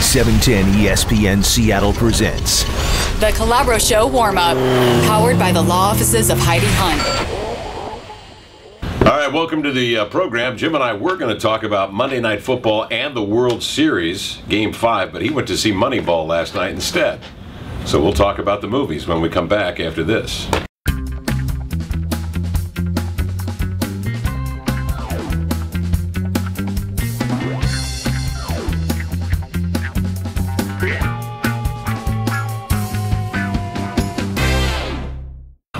710 ESPN Seattle presents The Calabro Show warm-up, powered by the law offices of Heidi Hunt. All right, welcome to the program. Jim and I were going to talk about Monday Night Football and the World Series, Game 5, but he went to see Moneyball last night instead. So we'll talk about the movies when we come back after this.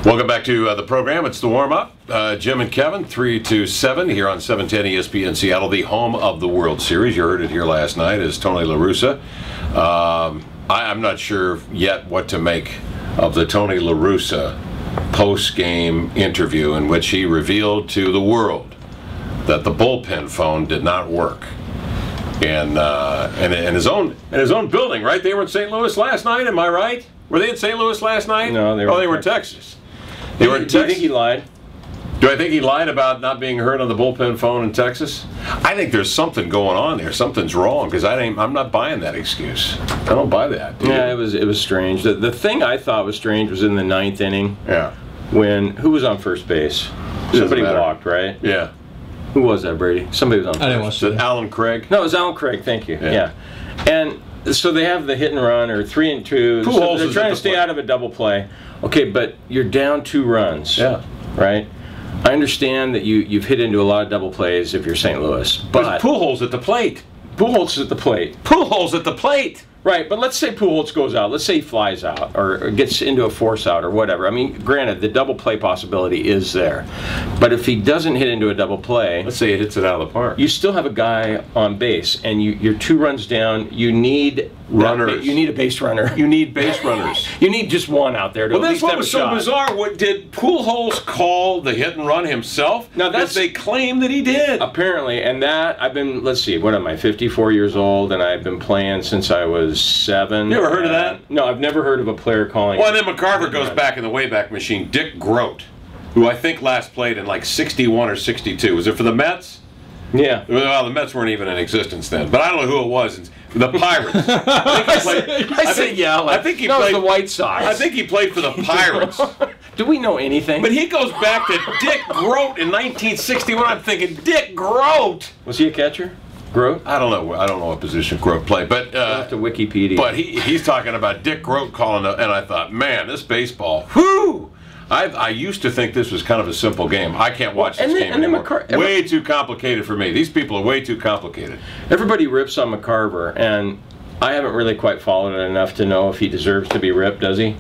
Welcome back to the program. It's the warm-up. Jim and Kevin, 3 to 7 here on 710 ESPN Seattle, the home of the World Series. You heard it here last night as Tony La Russa. I'm not sure yet what to make of the Tony La Russa post-game interview in which he revealed to the world that the bullpen phone did not work. And in his own building, right? They were in St. Louis last night, am I right? Were they in St. Louis last night? No, they were in Texas. They were in Texas. Do you think he lied? Do I think he lied about not being heard on the bullpen phone in Texas? I think there's something going on there. Something's wrong because I'm not buying that excuse. I don't buy that. Yeah, it was strange. The thing I thought was strange was in the 9th inning. Yeah. When who was on first base? Somebody walked, right? Yeah. Who was that, Brady? Somebody was on first. I didn't watch that. Alan Craig? No, it was Alan Craig. Thank you. Yeah. And so they have the hit and run or 3 and 2. So they're trying to stay out of a double play. Okay, but you're down 2 runs. Yeah. Right? I understand that you've hit into a lot of double plays if you're St. Louis. But Pujols at the plate. Pujols at the plate. Pujols at the plate. Right, but let's say Pujols goes out. Let's say he flies out or gets into a force out or whatever. I mean, granted, the double play possibility is there. But if he doesn't hit into a double play... Let's say he hits it out of the park. You still have a guy on base, and you're 2 runs down. You need... runners. You need a base runner. You need base runners. You need just one out there to well, at that's least what have was a so shot. bizarre. Did Pujols call the hit and run himself? Now that's they claim that he did. Apparently, and that I've been. Let's see, what am I? 54 years old, and I've been playing since I was 7. You ever heard of that? No, I've never heard of a player calling. Well, and then McCarver goes back in the Wayback Machine. Dick Groat, who I think last played in like 61 or 62. Was it for the Mets? Yeah. Well, the Mets weren't even in existence then, but I don't know who it was. The Pirates. I think he played the White Sox. I think he played for the Pirates. Do we know anything? But he goes back to Dick Groat in 1961. I'm thinking, Dick Groat. Was he a catcher? Groat? I don't know. I don't know what position Groat played, but we'll have to Wikipedia. But he's talking about Dick Groat calling, and I thought, man, this baseball, whoo! I used to think this was kind of a simple game. I can't watch this game anymore. Way too complicated for me. These people are way too complicated. Everybody rips on McCarver, and I haven't really quite followed it enough to know if he deserves to be ripped, does he?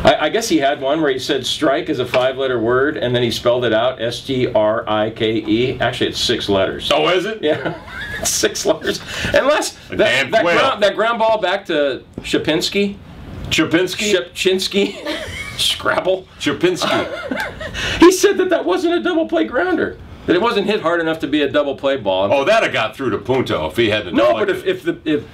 I guess he had one where he said strike is a 5-letter word, and then he spelled it out, S-T-R-I-K-E. Actually, it's 6 letters. Oh, is it? Yeah, 6 letters. Unless that ground ball back to Shapinski. Shapchinski. Scrabble. Shapinski. He said that wasn't a double play grounder. That it wasn't hit hard enough to be a double play ball. Oh, that'd have got through to Punto if he had to. No, but if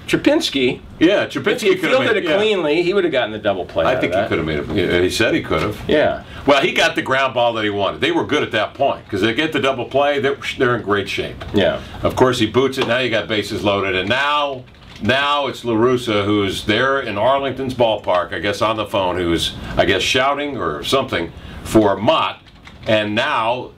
Chapinski, If he fielded it cleanly, he would have gotten the double play. I think he could have made it. He said he could have. Yeah. Well, he got the ground ball that he wanted. They were good at that point because they get the double play. They're in great shape. Yeah. Of course, he boots it. Now you got bases loaded, and now it's La Russa who's there in Arlington's ballpark, I guess on the phone, who's I guess shouting or something for Mott, and now.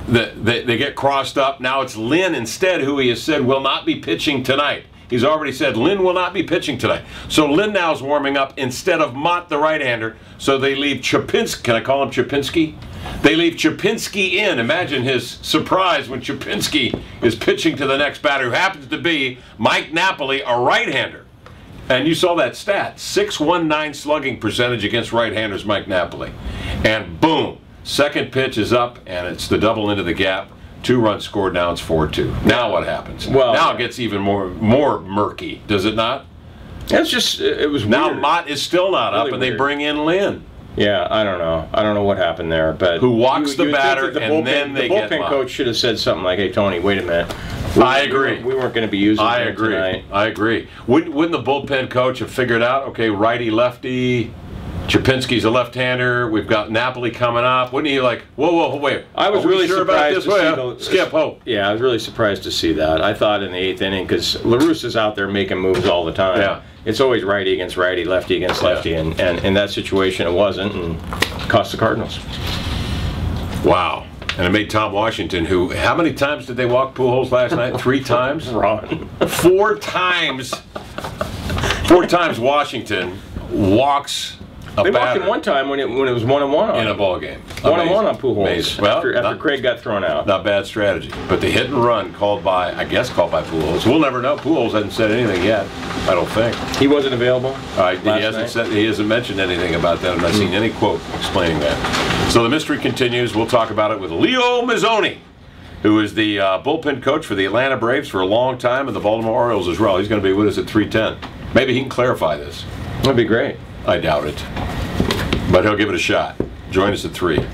They get crossed up. Now it's Lynn instead, who he has said will not be pitching tonight. He's already said Lynn will not be pitching tonight. So Lynn now is warming up instead of Mott, the right-hander. So they leave Chapinski. Can I call him Chapinski? They leave Chapinski in. Imagine his surprise when Chapinski is pitching to the next batter, who happens to be Mike Napoli, a right-hander. And you saw that stat, 619 slugging percentage against right-handers, Mike Napoli. And boom. Second pitch is up, and it's the double into the gap. 2 runs scored. Now it's 4-2. Now what happens? Well, now it gets even more murky, does it not? It's just it was now weird. Mott is still not really up, and weird. They bring in Lynn. Yeah, I don't know. I don't know what happened there, but who walks the batter, and then the bullpen coach should have said something like, "Hey, Tony, wait a minute. I agree. We weren't going to be using him tonight." I agree. Wouldn't the bullpen coach have figured out? Okay, righty, lefty. Chapinski's a left-hander. We've got Napoli coming up. Wouldn't you like? Whoa, wait. I was really surprised to see Skip. Yeah, I was really surprised to see that. I thought in the 8th inning, because La Russa's out there making moves all the time. Yeah. It's always righty against righty, lefty against lefty, and in that situation it wasn't, and cost the Cardinals. Wow. And it made Tom Washington, who, how many times did they walk Pujols last night? 3 times? Wrong. 4 times. 4 times Washington walks a They walked batter him one time when it was 1-1 in a ball game. 1-1 on Pujols. Amazing. Well, after Craig got thrown out. Not bad strategy. But the hit and run called by Pujols. We'll never know. Pujols hasn't said anything yet, I don't think. He wasn't available. He hasn't mentioned anything about that. I've not seen any quote explaining that. So the mystery continues. We'll talk about it with Leo Mazzoni, who is the bullpen coach for the Atlanta Braves for a long time, and the Baltimore Orioles as well. He's going to be with us at 3:10. Maybe he can clarify this. That'd be great. I doubt it. But he'll give it a shot. Join us at 3.